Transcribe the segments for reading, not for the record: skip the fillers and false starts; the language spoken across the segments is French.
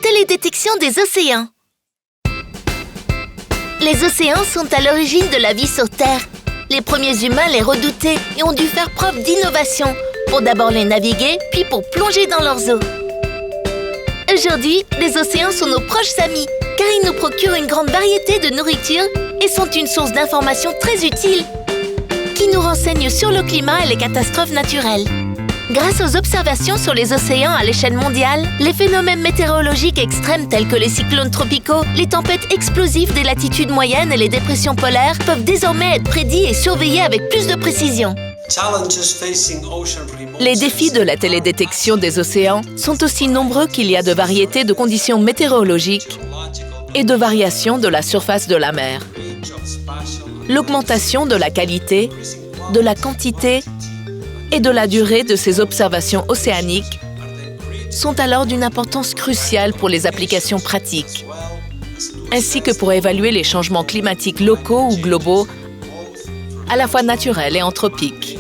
Télédétection des océans. Les océans sont à l'origine de la vie sur Terre. Les premiers humains les redoutaient et ont dû faire preuve d'innovation pour d'abord les naviguer, puis pour plonger dans leurs eaux. Aujourd'hui, les océans sont nos proches amis, car ils nous procurent une grande variété de nourriture et sont une source d'informations très utile, qui nous renseignent sur le climat et les catastrophes naturelles. Grâce aux observations sur les océans à l'échelle mondiale, les phénomènes météorologiques extrêmes tels que les cyclones tropicaux, les tempêtes explosives des latitudes moyennes et les dépressions polaires peuvent désormais être prédits et surveillés avec plus de précision. Les défis de la télédétection des océans sont aussi nombreux qu'il y a de variétés de conditions météorologiques et de variations de la surface de la mer. L'augmentation de la qualité, de la quantité et de la durée de ces observations océaniques sont alors d'une importance cruciale pour les applications pratiques, ainsi que pour évaluer les changements climatiques locaux ou globaux, à la fois naturels et anthropiques.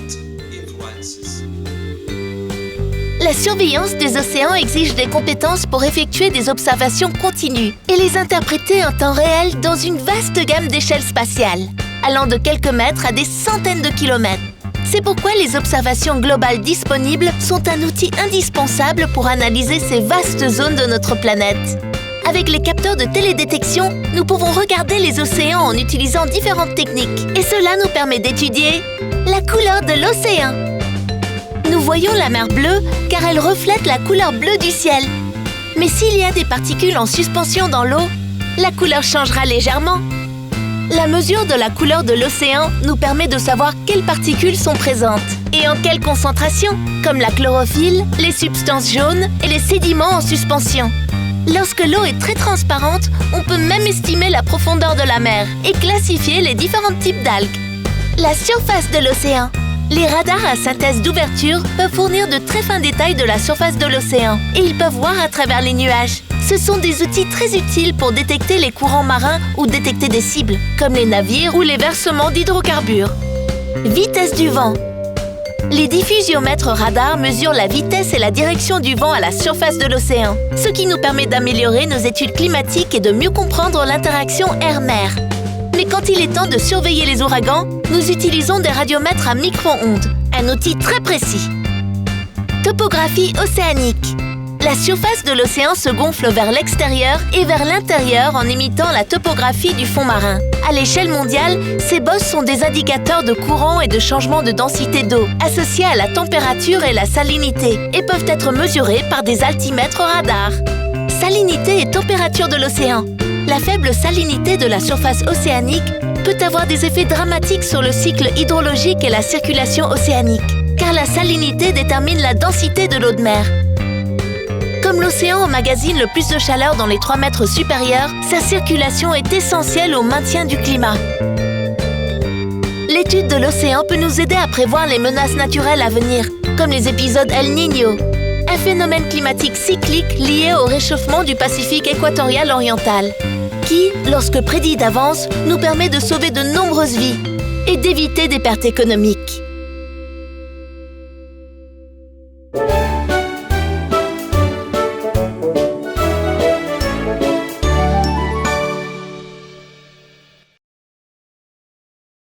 La surveillance des océans exige des compétences pour effectuer des observations continues et les interpréter en temps réel dans une vaste gamme d'échelles spatiales, allant de quelques mètres à des centaines de kilomètres. C'est pourquoi les observations globales disponibles sont un outil indispensable pour analyser ces vastes zones de notre planète. Avec les capteurs de télédétection, nous pouvons regarder les océans en utilisant différentes techniques. Et cela nous permet d'étudier la couleur de l'océan. Nous voyons la mer bleue car elle reflète la couleur bleue du ciel. Mais s'il y a des particules en suspension dans l'eau, la couleur changera légèrement. La mesure de la couleur de l'océan nous permet de savoir quelles particules sont présentes et en quelle concentration, comme la chlorophylle, les substances jaunes et les sédiments en suspension. Lorsque l'eau est très transparente, on peut même estimer la profondeur de la mer et classifier les différents types d'algues. La surface de l'océan. Les radars à synthèse d'ouverture peuvent fournir de très fins détails de la surface de l'océan et ils peuvent voir à travers les nuages. Ce sont des outils très utiles pour détecter les courants marins ou détecter des cibles, comme les navires ou les versements d'hydrocarbures. Vitesse du vent. Les diffusiomètres radars mesurent la vitesse et la direction du vent à la surface de l'océan, ce qui nous permet d'améliorer nos études climatiques et de mieux comprendre l'interaction air-mer. Mais quand il est temps de surveiller les ouragans, nous utilisons des radiomètres à micro-ondes, un outil très précis. Topographie océanique. La surface de l'océan se gonfle vers l'extérieur et vers l'intérieur en imitant la topographie du fond marin. À l'échelle mondiale, ces bosses sont des indicateurs de courant et de changement de densité d'eau, associés à la température et la salinité, et peuvent être mesurés par des altimètres radars. Salinité et température de l'océan. La faible salinité de la surface océanique peut avoir des effets dramatiques sur le cycle hydrologique et la circulation océanique, car la salinité détermine la densité de l'eau de mer. Comme l'océan emmagasine le plus de chaleur dans les 3 mètres supérieurs, sa circulation est essentielle au maintien du climat. L'étude de l'océan peut nous aider à prévoir les menaces naturelles à venir, comme les épisodes El Niño, un phénomène climatique cyclique lié au réchauffement du Pacifique équatorial oriental, qui, lorsque prédit d'avance, nous permet de sauver de nombreuses vies et d'éviter des pertes économiques.